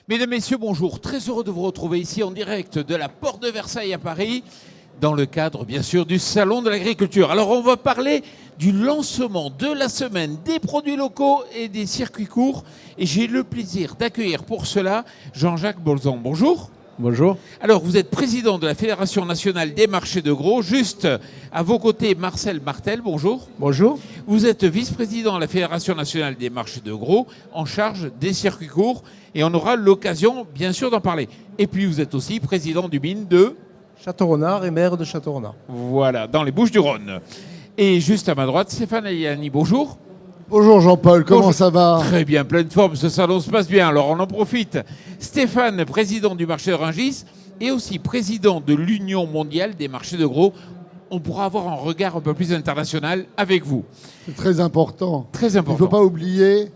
Mesdames, Messieurs, bonjour. Très heureux de vous retrouver ici en direct de la Porte de Versailles à Paris, dans le cadre, bien sûr, du Salon de l'Agriculture. Alors, on va parler du lancement de la semaine des produits locaux et des circuits courts. Et j'ai le plaisir d'accueillir pour cela Jean-Jacques Bolzan. Bonjour. Bonjour. Alors, vous êtes président de la Fédération nationale des marchés de gros. Juste à vos côtés, Marcel Martel. Bonjour. Bonjour. Vous êtes vice-président de la Fédération nationale des marchés de gros, en charge des circuits courts. Et on aura l'occasion, bien sûr, d'en parler. Et puis, vous êtes aussi président du MIN de Château-Renard et maire de Château-Renard. Voilà, dans les Bouches-du-Rhône. Et juste à ma droite, Stéphane Ayani. Bonjour. Bonjour Jean-Paul, comment Bonjour. ça va? Très bien, pleine forme, ce salon se passe bien. Alors on en profite. Stéphane, président du marché de Rungis et aussi président de l'Union mondiale des marchés de gros. On pourra avoir un regard un peu plus international avec vous. C'est très important. Très Il important. ne faut pas oublier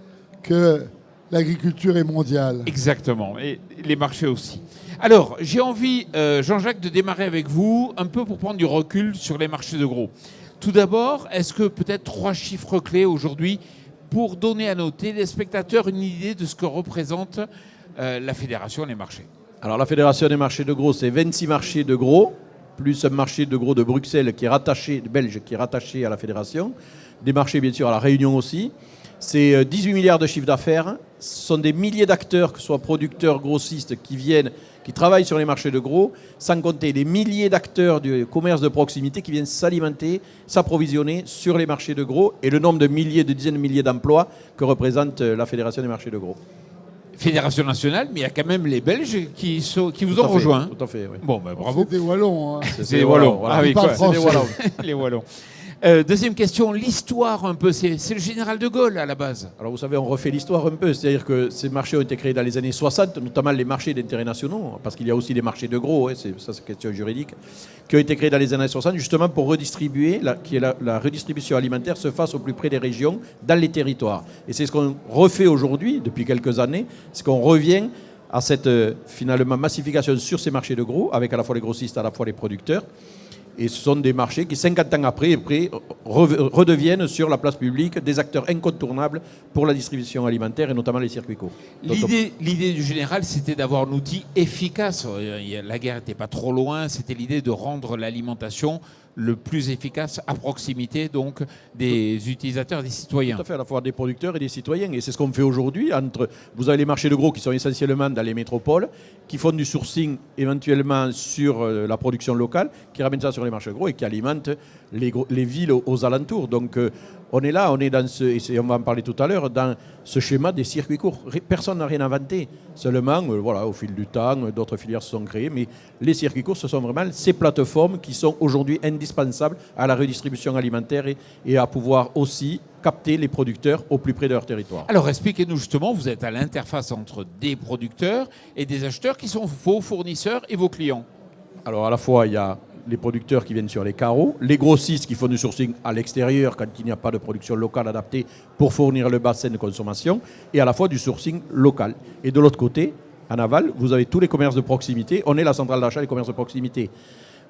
que l'agriculture est mondiale. Exactement, et les marchés aussi. Alors, j'ai envie, Jean-Jacques, de démarrer avec vous un peu pour prendre du recul sur les marchés de gros. Tout d'abord, est-ce que peut-être 3 chiffres clés aujourd'hui pour donner à nos téléspectateurs une idée de ce que représente la Fédération des marchés? Alors la Fédération des marchés de gros, c'est 26 marchés de gros, plus un marché de gros de Bruxelles qui est rattaché, belge, qui est rattaché à la Fédération. Des marchés bien sûr à la Réunion aussi. C'est 18 milliards de chiffre d'affaires. Ce sont des milliers d'acteurs, que ce soit producteurs, grossistes, qui travaillent sur les marchés de gros, sans compter des milliers d'acteurs du commerce de proximité qui viennent s'alimenter, s'approvisionner sur les marchés de gros et le nombre de milliers, de dizaines de milliers d'emplois que représente la Fédération des marchés de gros. Fédération nationale, mais il y a quand même les Belges qui vous Tout ont à fait, rejoint. Tout à fait, oui. Bon, ben, bravo. C'est des Wallons. Hein. C'est les Wallons. Voilà. Ah oui, Ils parlent quoi. français. C'est des Wallons. Les Wallons. Deuxième question, l'histoire un peu. C'est le général de Gaulle à la base. Alors vous savez, on refait l'histoire un peu, c'est-à-dire que ces marchés ont été créés dans les années 60, notamment les marchés d'intérêt nationaux, parce qu'il y a aussi des marchés de gros, c'est une question juridique, qui ont été créés dans les années 60 justement pour redistribuer, la redistribution alimentaire se fasse au plus près des régions, dans les territoires. Et c'est ce qu'on refait aujourd'hui, depuis quelques années, c'est qu'on revient à cette finalement massification sur ces marchés de gros, avec à la fois les grossistes, à la fois les producteurs. Et ce sont des marchés qui, 50 ans après, redeviennent sur la place publique des acteurs incontournables pour la distribution alimentaire et notamment les circuits courts. L'idée du général, c'était d'avoir un outil efficace. La guerre n'était pas trop loin. C'était l'idée de rendre l'alimentation le plus efficace à proximité donc des utilisateurs, des citoyens. Tout à fait, à la fois des producteurs et des citoyens. Et c'est ce qu'on fait aujourd'hui. Vous avez les marchés de gros qui sont essentiellement dans les métropoles, qui font du sourcing éventuellement sur la production locale, qui ramènent ça sur les marchés de gros et qui alimentent les villes aux alentours. Donc on est là, on est dans on va en parler tout à l'heure, dans ce schéma des circuits courts. Personne n'a rien inventé. Seulement, voilà, au fil du temps, d'autres filières se sont créées. Mais les circuits courts, ce sont vraiment ces plateformes qui sont aujourd'hui indispensables à la redistribution alimentaire et à pouvoir aussi capter les producteurs au plus près de leur territoire. Alors expliquez-nous justement, vous êtes à l'interface entre des producteurs et des acheteurs qui sont vos fournisseurs et vos clients. Alors à la fois, il y a les producteurs qui viennent sur les carreaux, les grossistes qui font du sourcing à l'extérieur quand il n'y a pas de production locale adaptée pour fournir le bassin de consommation, et à la fois du sourcing local. Et de l'autre côté, en aval, vous avez tous les commerces de proximité. On est la centrale d'achat des commerces de proximité.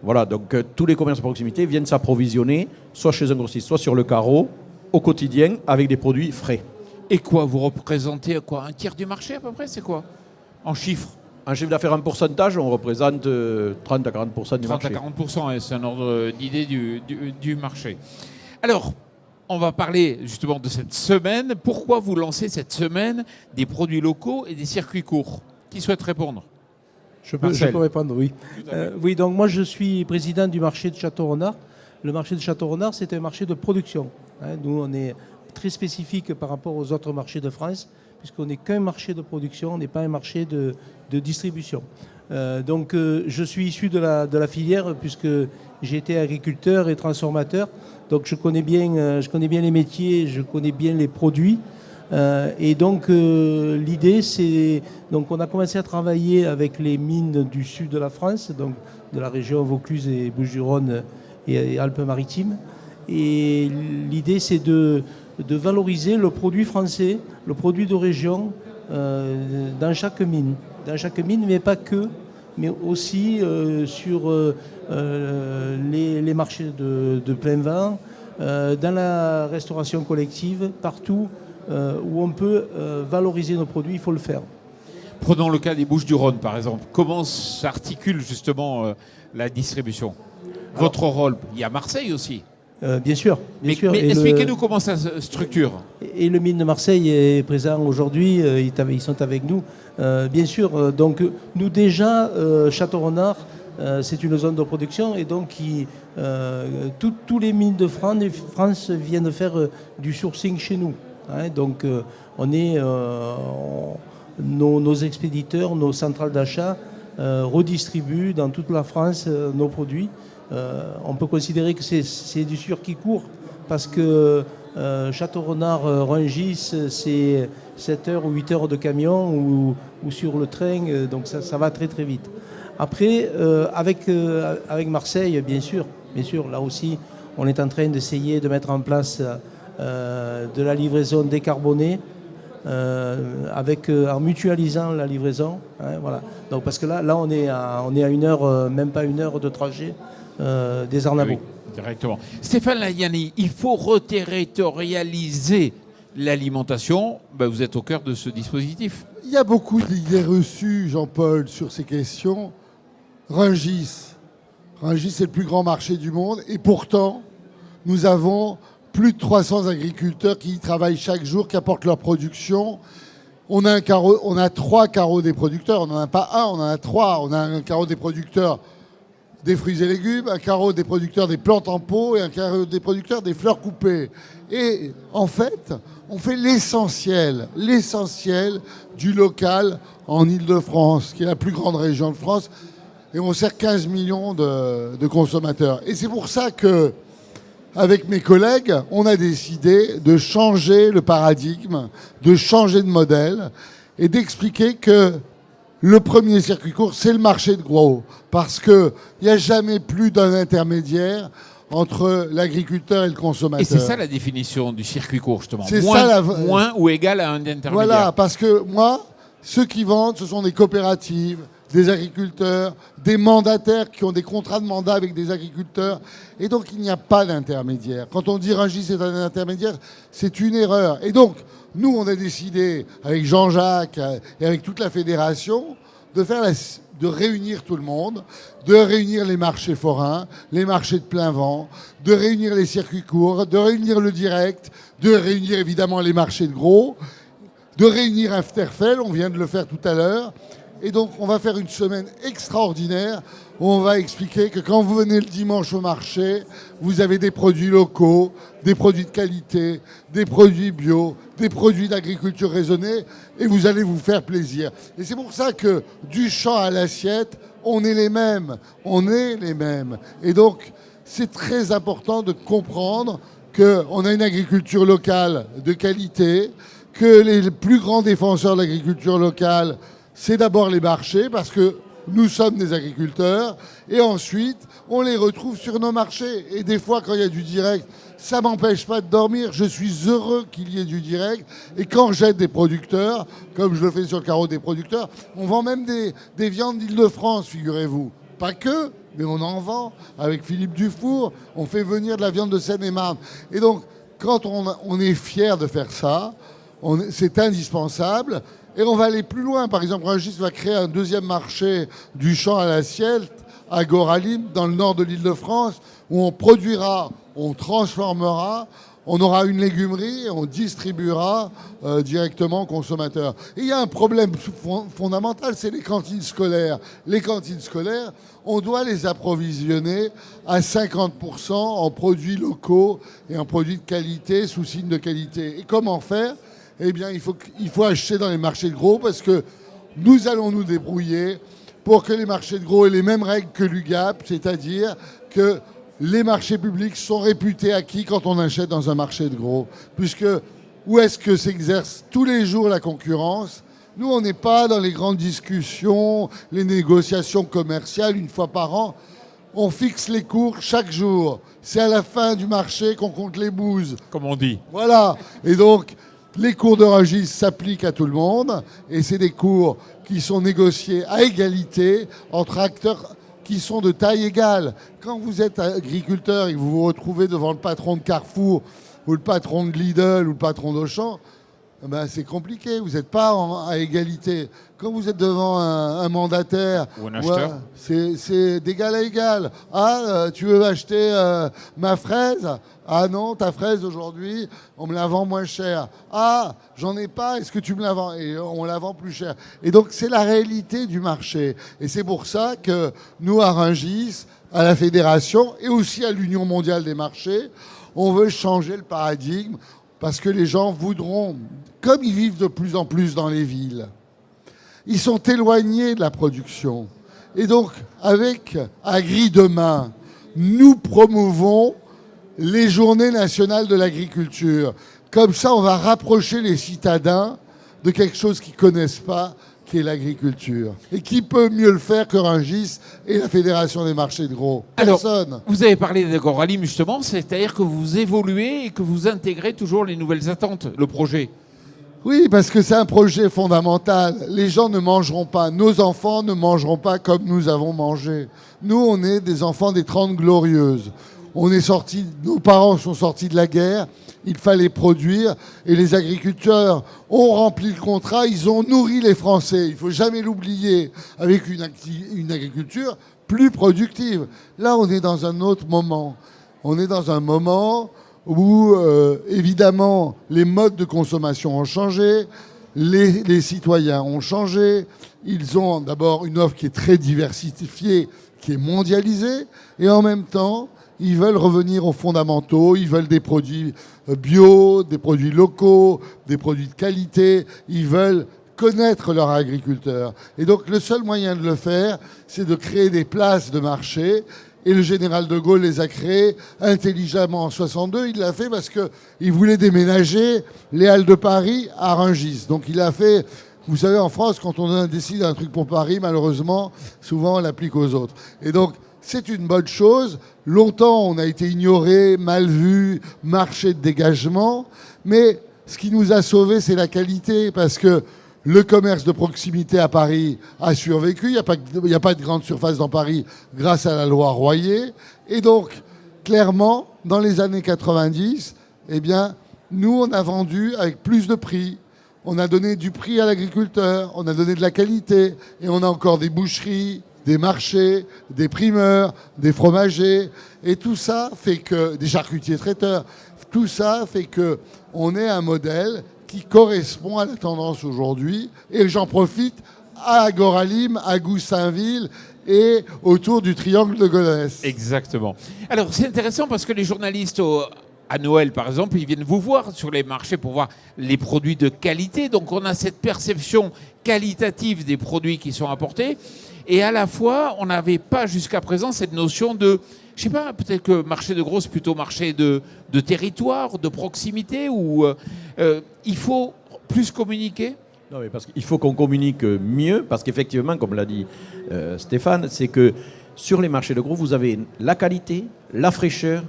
Voilà, donc tous les commerces de proximité viennent s'approvisionner, soit chez un grossiste, soit sur le carreau, au quotidien, avec des produits frais. Et quoi, vous représentez quoi, un tiers du marché à peu près, c'est quoi? En chiffres? En chiffre d'affaires en pourcentage, on représente 30 à 40% du 30 marché. à 40%, c'est un ordre d'idée du marché. Alors, on va parler justement de cette semaine. Pourquoi vous lancez cette semaine des produits locaux et des circuits courts? Qui souhaite répondre? Je peux répondre, oui. Oui, donc moi je suis président du marché de Château-Renard. Le marché de Château-Renard, c'est un marché de production. Nous, on est très spécifique par rapport aux autres marchés de France, puisqu'on n'est qu'un marché de production, on n'est pas un marché de distribution. Donc je suis issu de la filière, puisque j'ai été agriculteur et transformateur. Donc je connais bien les métiers, je connais bien les produits. Et donc l'idée, c'est... Donc on a commencé à travailler avec les mines du sud de la France, donc de la région Vaucluse et Bouches-du-Rhône et Alpes-Maritimes. Et l'idée, c'est de valoriser le produit français, le produit de région, dans chaque mine. Dans chaque mine, mais pas que, mais aussi sur les marchés de plein vent, dans la restauration collective, partout où on peut valoriser nos produits, il faut le faire. Prenons le cas des Bouches-du-Rhône, par exemple. Comment s'articule justement la distribution? Votre rôle, il y a Marseille aussi. Bien sûr. Mais Et expliquez-nous comment ça se structure. Et le mine de Marseille est présent aujourd'hui, ils sont avec nous. Bien sûr, donc nous déjà, Château-Renard, c'est une zone de production et donc tous les mines de France viennent faire du sourcing chez nous. Hein, donc nos expéditeurs, nos centrales d'achat redistribuent dans toute la France nos produits. On peut considérer que c'est du circuit court parce que Château-Renard, Rungis, c'est 7 heures ou 8 heures de camion ou sur le train, donc ça va très très vite. Après, avec Marseille, bien sûr, là aussi, on est en train d'essayer de mettre en place de la livraison décarbonée en mutualisant la livraison. Hein, voilà. Donc, parce que là on est à une heure, même pas une heure de trajet des Arnavaux. Oui, directement. Stéphane Layani, il faut reterritorialiser l'alimentation. Ben, vous êtes au cœur de ce dispositif. Il y a beaucoup d'idées reçues, Jean-Paul, sur ces questions. Rungis, c'est le plus grand marché du monde et pourtant, nous avons plus de 300 agriculteurs qui y travaillent chaque jour, qui apportent leur production. On a 3 carreaux des producteurs, on n'en a pas un, on en a 3. On a un carreau des producteurs des fruits et légumes, un carreau des producteurs des plantes en pot et un carreau des producteurs des fleurs coupées. Et en fait, on fait l'essentiel du local en Île-de-France, qui est la plus grande région de France, et on sert 15 millions de consommateurs. Et c'est pour ça que, avec mes collègues, on a décidé de changer le paradigme, de changer de modèle et d'expliquer que le premier circuit court, c'est le marché de gros. Parce qu'il n'y a jamais plus d'un intermédiaire entre l'agriculteur et le consommateur. Et c'est ça la définition du circuit court, justement. C'est moins ou égal à un intermédiaire. Voilà, parce que moi, ceux qui vendent, ce sont des coopératives, des agriculteurs, des mandataires qui ont des contrats de mandat avec des agriculteurs. Et donc, il n'y a pas d'intermédiaire. Quand on dit Rungis c'est un intermédiaire, c'est une erreur. Et donc, nous, on a décidé, avec Jean-Jacques et avec toute la fédération, de réunir tout le monde, de réunir les marchés forains, les marchés de plein vent, de réunir les circuits courts, de réunir le direct, de réunir évidemment les marchés de gros, de réunir Afterfell, on vient de le faire tout à l'heure. Et donc, on va faire une semaine extraordinaire où on va expliquer que quand vous venez le dimanche au marché, vous avez des produits locaux, des produits de qualité, des produits bio, des produits d'agriculture raisonnée et vous allez vous faire plaisir. Et c'est pour ça que du champ à l'assiette, on est les mêmes. Et donc, c'est très important de comprendre qu'on a une agriculture locale de qualité, que les plus grands défenseurs de l'agriculture locale, c'est d'abord les marchés, parce que nous sommes des agriculteurs, et ensuite, on les retrouve sur nos marchés. Et des fois, quand il y a du direct, ça ne m'empêche pas de dormir. Je suis heureux qu'il y ait du direct. Et quand j'aide des producteurs, comme je le fais sur le carreau des producteurs, on vend même des viandes d'Île-de-France, figurez-vous. Pas que, mais on en vend. Avec Philippe Dufour, on fait venir de la viande de Seine-et-Marne. Et donc, quand on est fier de faire ça, c'est indispensable. Et on va aller plus loin. Par exemple, Rungis va créer un deuxième marché du champ à l'assiette à Goralim, dans le nord de l'Île-de-France, où on produira, on transformera, on aura une légumerie et on distribuera directement aux consommateurs. Et il y a un problème fondamental, c'est les cantines scolaires. Les cantines scolaires, on doit les approvisionner à 50% en produits locaux et en produits de qualité, sous signe de qualité. Et comment faire ? Eh bien, il faut acheter dans les marchés de gros parce que nous allons nous débrouiller pour que les marchés de gros aient les mêmes règles que l'UGAP, c'est-à-dire que les marchés publics sont réputés acquis quand on achète dans un marché de gros. Puisque où est-ce que s'exerce tous les jours la concurrence ? Nous, on n'est pas dans les grandes discussions, les négociations commerciales une fois par an. On fixe les cours chaque jour. C'est à la fin du marché qu'on compte les bouses. Comme on dit. Voilà. Et donc, les cours de Rungis s'appliquent à tout le monde. Et c'est des cours qui sont négociés à égalité entre acteurs qui sont de taille égale. Quand vous êtes agriculteur et que vous vous retrouvez devant le patron de Carrefour ou le patron de Lidl ou le patron d'Auchan, ben, c'est compliqué. Vous n'êtes pas à égalité. Quand vous êtes devant un mandataire, ou un acheteur, c'est d'égal à égal. Ah, tu veux acheter ma fraise? Ah non, ta fraise aujourd'hui, on me la vend moins cher. Ah, j'en ai pas, est-ce que tu me la vends? Et on la vend plus cher. Et donc, c'est la réalité du marché. Et c'est pour ça que nous, à Rungis, à la Fédération et aussi à l'Union mondiale des marchés, on veut changer le paradigme parce que les gens voudront, comme ils vivent de plus en plus dans les villes, ils sont éloignés de la production. Et donc, avec Agri Demain, nous promouvons les journées nationales de l'agriculture. Comme ça, on va rapprocher les citadins de quelque chose qu'ils ne connaissent pas, qui est l'agriculture. Et qui peut mieux le faire que Rungis et la Fédération des marchés de gros? Personne. Alors, vous avez parlé d'Agroalim justement, c'est-à-dire que vous évoluez et que vous intégrez toujours les nouvelles attentes, le projet. Oui, parce que c'est un projet fondamental. Les gens ne mangeront pas, nos enfants ne mangeront pas comme nous avons mangé. Nous, on est des enfants des 30 glorieuses. On est sortis, nos parents sont sortis de la guerre, il fallait produire et les agriculteurs ont rempli le contrat, ils ont nourri les Français. Il ne faut jamais l'oublier, avec une agriculture plus productive. Là, on est dans un autre moment. On est dans un moment où, évidemment, les modes de consommation ont changé, les citoyens ont changé. Ils ont d'abord une offre qui est très diversifiée, qui est mondialisée, et en même temps, ils veulent revenir aux fondamentaux, ils veulent des produits bio, des produits locaux, des produits de qualité, ils veulent connaître leurs agriculteurs. Et donc le seul moyen de le faire, c'est de créer des places de marché. Et le général de Gaulle les a créées intelligemment en 62. Il l'a fait parce qu'il voulait déménager les Halles de Paris à Rungis. Donc il a fait... Vous savez, en France, quand on décide un truc pour Paris, malheureusement, souvent on l'applique aux autres. Et donc, c'est une bonne chose. Longtemps, on a été ignoré, mal vu, marché de dégagement. Mais ce qui nous a sauvés, c'est la qualité, parce que le commerce de proximité à Paris a survécu. Il n'y a pas de grande surface dans Paris grâce à la loi Royer. Et donc, clairement, dans les années 90, eh bien, nous, on a vendu avec plus de prix. On a donné du prix à l'agriculteur, on a donné de la qualité, et on a encore des boucheries, des marchés, des primeurs, des fromagers, et tout ça fait que, des charcutiers traiteurs, tout ça fait que on est un modèle qui correspond à la tendance aujourd'hui, et j'en profite à Agoralim, à Goussainville et autour du triangle de Gonesse. Exactement. Alors c'est intéressant parce que les journalistes à Noël, par exemple, ils viennent vous voir sur les marchés pour voir les produits de qualité. Donc, on a cette perception qualitative des produits qui sont apportés. Et à la fois, on n'avait pas jusqu'à présent cette notion de, je sais pas, peut-être que marché de gros, c'est plutôt marché de territoire, de proximité, où il faut plus communiquer. Non, mais parce qu'il faut qu'on communique mieux, parce qu'effectivement, comme l'a dit Stéphane, c'est que sur les marchés de gros, vous avez la qualité, la fraîcheur,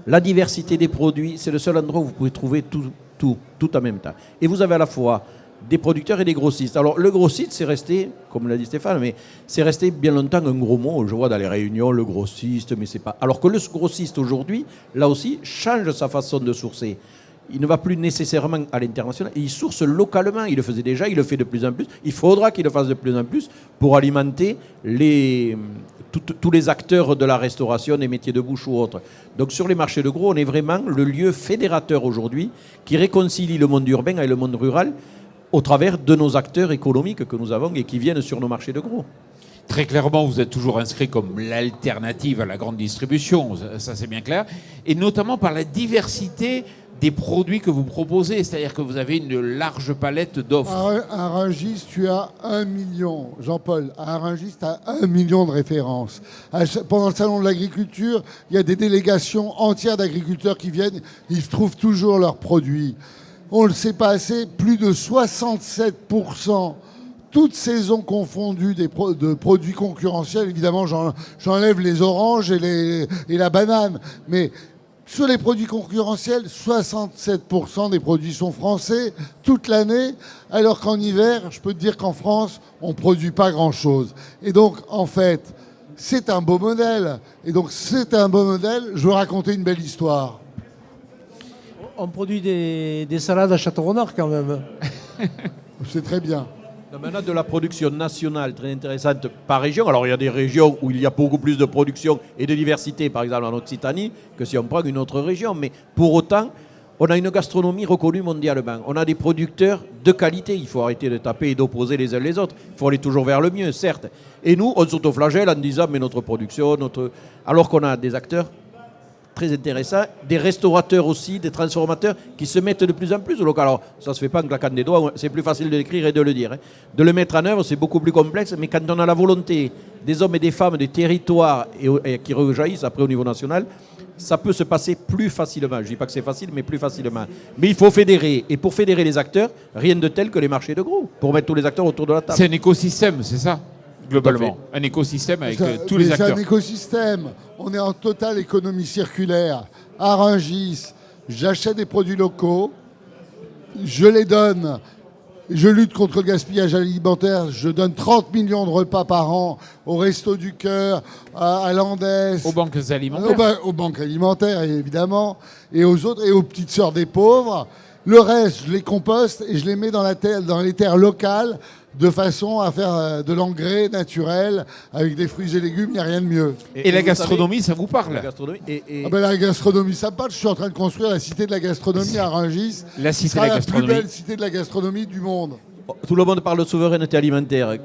la diversité des produits. C'est le seul endroit où vous pouvez trouver tout en même temps. Et vous avez à la fois des producteurs et des grossistes. Alors le grossiste, c'est resté, comme l'a dit Stéphane, mais c'est resté bien longtemps un gros mot. Je vois dans les réunions le grossiste, mais c'est pas... Alors que le grossiste aujourd'hui, là aussi, change sa façon de sourcer. Il ne va plus nécessairement à l'international. Il source localement. Il le faisait déjà, il le fait de plus en plus. Il faudra qu'il le fasse de plus en plus pour alimenter tous les acteurs de la restauration, des métiers de bouche ou autres. Donc sur les marchés de gros, on est vraiment le lieu fédérateur aujourd'hui qui réconcilie le monde urbain et le monde rural au travers de nos acteurs économiques que nous avons et qui viennent sur nos marchés de gros. Très clairement, vous êtes toujours inscrit comme l'alternative à la grande distribution, ça c'est bien clair, et notamment par la diversité des produits que vous proposez, c'est-à-dire que vous avez une large palette d'offres. À Rungis, tu as 1 million, Jean-Paul, à Rungis, tu as 1 million de références. Pendant le salon de l'agriculture, il y a des délégations entières d'agriculteurs qui viennent, ils trouvent toujours leurs produits. On ne le sait pas assez, plus de 67%, toutes saisons confondues, de produits concurrentiels. Évidemment, j'enlève les oranges et la banane, mais... Sur les produits concurrentiels, 67% des produits sont français toute l'année, alors qu'en hiver, je peux te dire qu'en France, on ne produit pas grand-chose. Et donc, en fait, c'est un beau modèle. Et donc, c'est un beau modèle. Je veux raconter une belle histoire. On produit des salades à Château-Renard quand même. C'est très bien. On a de la production nationale très intéressante par région. Alors il y a des régions où il y a beaucoup plus de production et de diversité, par exemple en Occitanie, que si on prend une autre région. Mais pour autant, on a une gastronomie reconnue mondialement. On a des producteurs de qualité. Il faut arrêter de taper et d'opposer les uns les autres. Il faut aller toujours vers le mieux, certes. Et nous, on s'autoflagelle en disant, mais notre production, alors qu'on a des acteurs très intéressants, des restaurateurs aussi, des transformateurs qui se mettent de plus en plus au local. Alors, ça ne se fait pas en claquant des doigts, c'est plus facile de l'écrire et de le dire. Hein. De le mettre en œuvre, c'est beaucoup plus complexe, mais quand on a la volonté des hommes et des femmes, des territoires et qui rejaillissent après au niveau national, ça peut se passer plus facilement. Je ne dis pas que c'est facile, mais plus facilement. Mais il faut fédérer. Et pour fédérer les acteurs, rien de tel que les marchés de gros, pour mettre tous les acteurs autour de la table. C'est un écosystème, c'est ça, globalement. Un écosystème avec tous les acteurs. C'est un écosystème. On est en totale économie circulaire. À Rungis, j'achète des produits locaux, je les donne. Je lutte contre le gaspillage alimentaire. Je donne 30 millions de repas par an aux Restos du Cœur, à Landès, Aux banques alimentaires. aux banques alimentaires, évidemment, et aux autres, et aux petites sœurs des pauvres. Le reste, je les composte et je les mets dans les terres locales de façon à faire de l'engrais naturel avec des fruits et légumes. Il n'y a rien de mieux. Et la gastronomie, ça vous parle? La gastronomie La gastronomie, ça parle. Je suis en train de construire la cité de la gastronomie à Rungis. La Ce cité de sera la la plus gastronomie. belle cité de la gastronomie du monde. Tout le monde parle de souveraineté alimentaire.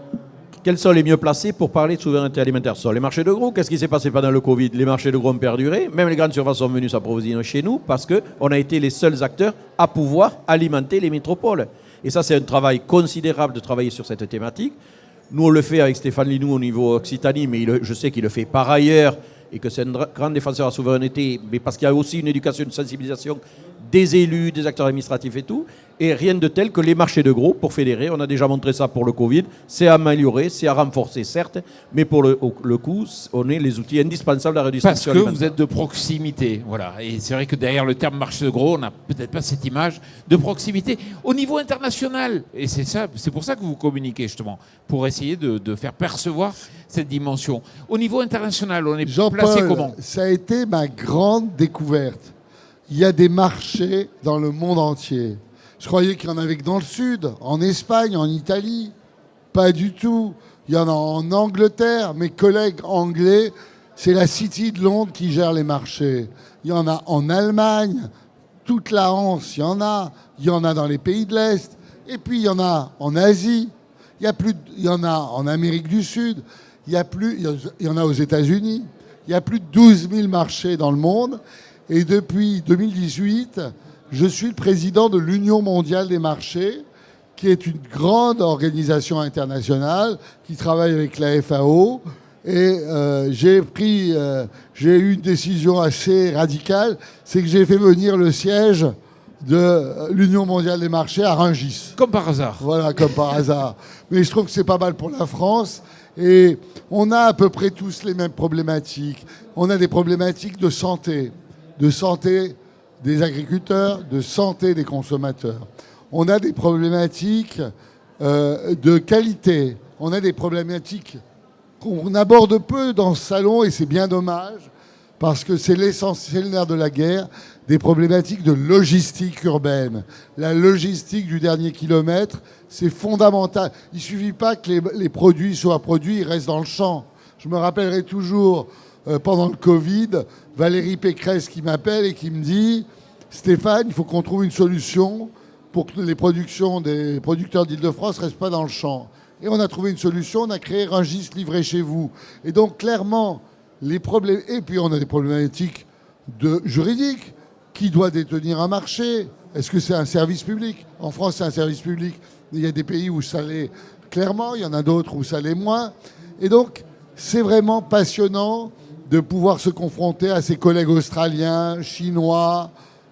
Quels sont les mieux placés pour parler de souveraineté alimentaire? Ce sont les marchés de gros. Qu'est-ce qui s'est passé pendant le Covid? Les marchés de gros ont perduré. Même les grandes surfaces sont venues s'approvisionner chez nous parce qu'on a été les seuls acteurs à pouvoir alimenter les métropoles. Et ça, c'est un travail considérable de travailler sur cette thématique. Nous, on le fait avec Stéphane Linou au niveau Occitanie, mais je sais qu'il le fait par ailleurs et que c'est un grand défenseur de la souveraineté, mais parce qu'il y a aussi une éducation, une sensibilisation des élus, des acteurs administratifs et tout. Et rien de tel que les marchés de gros pour fédérer. On a déjà montré ça pour le Covid. C'est à améliorer, c'est à renforcer, certes, mais pour le coup, on est les outils indispensables à la Parce redistribution que alimentaire. vous êtes de proximité. Voilà. Et c'est vrai que derrière le terme marché de gros, on n'a peut-être pas cette image de proximité. Au niveau international, et c'est pour ça que vous communiquez justement, pour essayer de faire percevoir cette dimension. Au niveau international, on est placé Jean-Paul, comment? ça a été ma grande découverte. Il y a des marchés dans le monde entier. Je croyais qu'il y en avait que dans le sud, en Espagne, en Italie. Pas du tout. Il y en a en Angleterre. Mes collègues anglais, c'est la City de Londres qui gère les marchés. Il y en a en Allemagne, toute la Hanse, il y en a. Il y en a dans les pays de l'Est. Et puis il y en a en Asie. Il y en a en Amérique du Sud. Il y en a aux États-Unis. Il y a plus de 12 000 marchés dans le monde. Et depuis 2018, je suis le président de l'Union mondiale des marchés, qui est une grande organisation internationale qui travaille avec la FAO. Et j'ai eu une décision assez radicale, c'est que j'ai fait venir le siège de l'Union mondiale des marchés à Rungis. Comme par hasard. Voilà, comme par hasard. Mais je trouve que c'est pas mal pour la France. Et on a à peu près tous les mêmes problématiques. On a des problématiques de santé des agriculteurs, de santé des consommateurs. On a des problématiques de qualité. On a des problématiques qu'on aborde peu dans ce salon, et c'est bien dommage, parce que c'est l'essentiel nerf de la guerre, des problématiques de logistique urbaine. La logistique du dernier kilomètre, c'est fondamental. Il ne suffit pas que les produits soient produits, ils restent dans le champ. Je me rappellerai toujours, pendant le Covid, Valérie Pécresse qui m'appelle et qui me dit « Stéphane, il faut qu'on trouve une solution pour que les productions des producteurs d'Île-de-France ne restent pas dans le champ. » Et on a trouvé une solution, on a créé Rungis Livré chez vous. Et donc, clairement, les problèmes... Et puis, on a des problématiques juridiques. Qui doit détenir un marché? Est-ce que c'est un service public? En France, c'est un service public. Il y a des pays où ça l'est clairement, il y en a d'autres où ça l'est moins. Et donc, c'est vraiment passionnant de pouvoir se confronter à ses collègues australiens, chinois,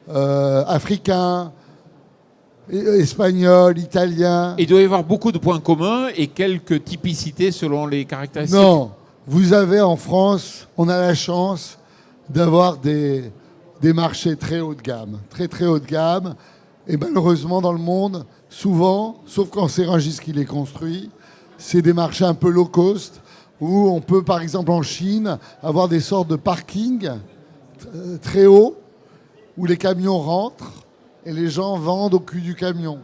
africains, espagnols, italiens. Il doit y avoir beaucoup de points communs et quelques typicités selon les caractéristiques. Non, vous avez en France, on a la chance d'avoir des marchés très haut de gamme, très haut de gamme. Et malheureusement, dans le monde, souvent, sauf quand c'est Rungis qui les construit, c'est des marchés un peu low cost, où on peut, par exemple en Chine, avoir des sortes de parkings très hauts, où les camions rentrent, et les gens vendent au cul du camion.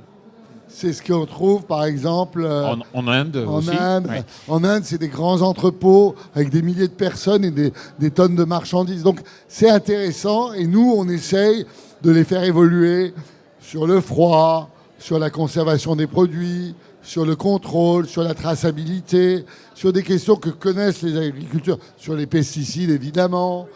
C'est ce qu'on trouve, par exemple, en Inde aussi. Ouais. En Inde, c'est des grands entrepôts avec des milliers de personnes et des tonnes de marchandises. Donc, c'est intéressant. Et nous, on essaye de les faire évoluer sur le froid, sur la conservation des produits, sur le contrôle, sur la traçabilité, sur des questions que connaissent les agriculteurs, sur les pesticides, évidemment,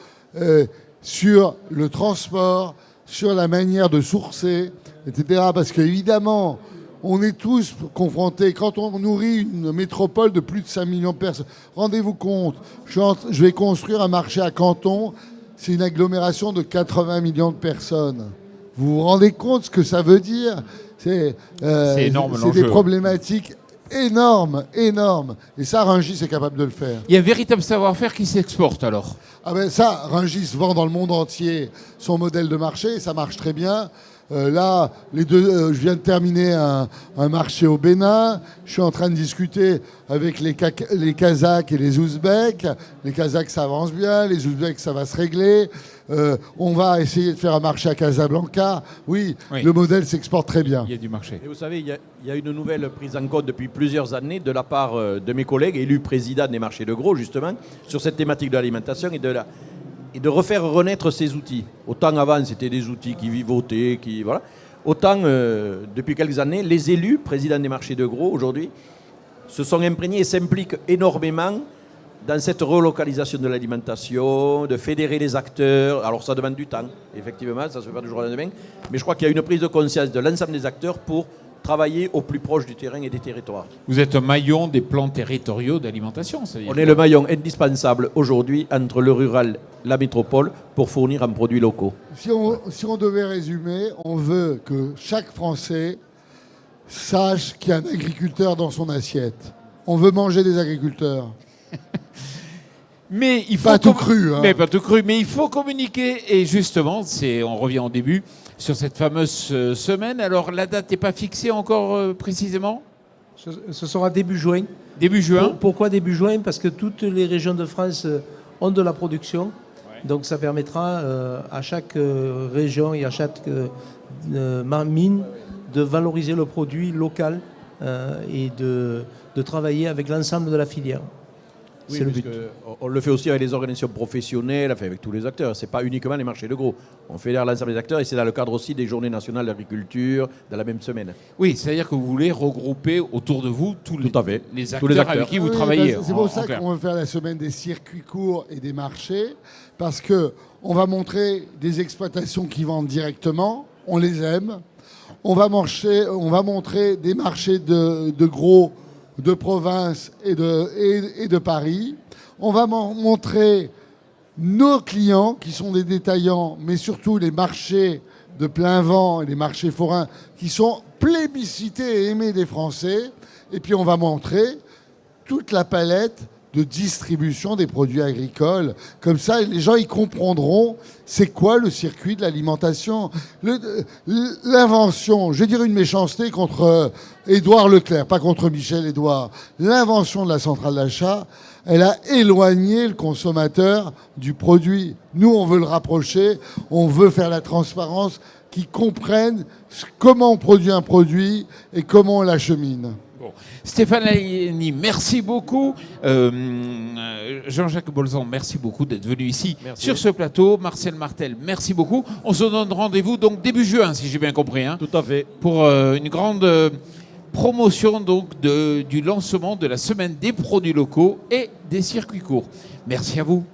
sur le transport, sur la manière de sourcer, etc. Parce qu'évidemment, on est tous confrontés, quand on nourrit une métropole de plus de 5 millions de personnes, rendez-vous compte, je vais construire un marché à Canton, c'est une agglomération de 80 millions de personnes. Vous vous rendez compte ce que ça veut dire? C'est énorme, c'est des problématiques énormes. Et ça, Rungis est capable de le faire. Il y a un véritable savoir-faire qui s'exporte alors. Ah ben ça, Rungis vend dans le monde entier son modèle de marché, et ça marche très bien. Là, je viens de terminer un marché au Bénin. Je suis en train de discuter avec les Kazakhs et les Ouzbeks. Les Kazakhs, ça avance bien. Les Ouzbeks, ça va se régler. On va essayer de faire un marché à Casablanca. Oui, le modèle s'exporte très bien. Il y a du marché. Et vous savez, il y a une nouvelle prise en compte depuis plusieurs années de la part de mes collègues élus présidents des marchés de gros, justement, sur cette thématique de l'alimentation et de refaire renaître ces outils. Autant avant, c'était des outils qui vivotaient, voilà. Autant, depuis quelques années, les élus, présidents des marchés de gros, aujourd'hui, se sont imprégnés et s'impliquent énormément dans cette relocalisation de l'alimentation, de fédérer les acteurs. Alors, ça demande du temps, effectivement, ça ne se fait pas du jour au lendemain. Mais je crois qu'il y a une prise de conscience de l'ensemble des acteurs pour travailler au plus proche du terrain et des territoires. Vous êtes un maillon des plans territoriaux d'alimentation. On est le maillon indispensable aujourd'hui entre le rural et la métropole pour fournir en produits locaux. Si on devait résumer, on veut que chaque Français sache qu'il y a un agriculteur dans son assiette. On veut manger des agriculteurs. Mais il faut pas tout cru. Mais pas tout cru. Mais il faut communiquer. Et justement, on revient au début sur cette fameuse semaine. Alors la date n'est pas fixée encore précisément? Ce sera début juin. Début juin. Pourquoi début juin? Parce que toutes les régions de France ont de la production. Ouais. Donc ça permettra à chaque région et à chaque mine de valoriser le produit local et de travailler avec l'ensemble de la filière. Oui, c'est le but. On le fait aussi avec les organisations professionnelles, enfin avec tous les acteurs. Ce n'est pas uniquement les marchés de gros. On fédère l'ensemble des acteurs et c'est dans le cadre aussi des journées nationales d'agriculture dans la même semaine. Oui, c'est-à-dire que vous voulez regrouper autour de vous tous les acteurs avec qui vous oui, travaillez. C'est pour ça qu'on veut faire la semaine des circuits courts et des marchés, parce qu'on va montrer des exploitations qui vendent directement, on les aime. On va montrer des marchés de gros, de province et de Paris. On va montrer nos clients qui sont des détaillants, mais surtout les marchés de plein vent et les marchés forains qui sont plébiscités et aimés des Français. Et puis on va montrer toute la palette de distribution des produits agricoles. Comme ça, les gens, ils comprendront c'est quoi le circuit de l'alimentation. L'invention, je vais dire une méchanceté contre Édouard Leclerc, pas contre Michel Édouard. L'invention de la centrale d'achat, elle a éloigné le consommateur du produit. Nous, on veut le rapprocher, on veut faire la transparence, qu'ils comprennent comment on produit un produit et comment on l'achemine. Bon. Stéphane Lagni, merci beaucoup. Jean-Jacques Bolzan, merci beaucoup d'être venu ici sur ce plateau. Marcel Martel, merci beaucoup. On se donne rendez-vous donc début juin, si j'ai bien compris. Hein, tout à fait. Pour une grande promotion donc du lancement de la semaine des produits locaux et des circuits courts. Merci à vous.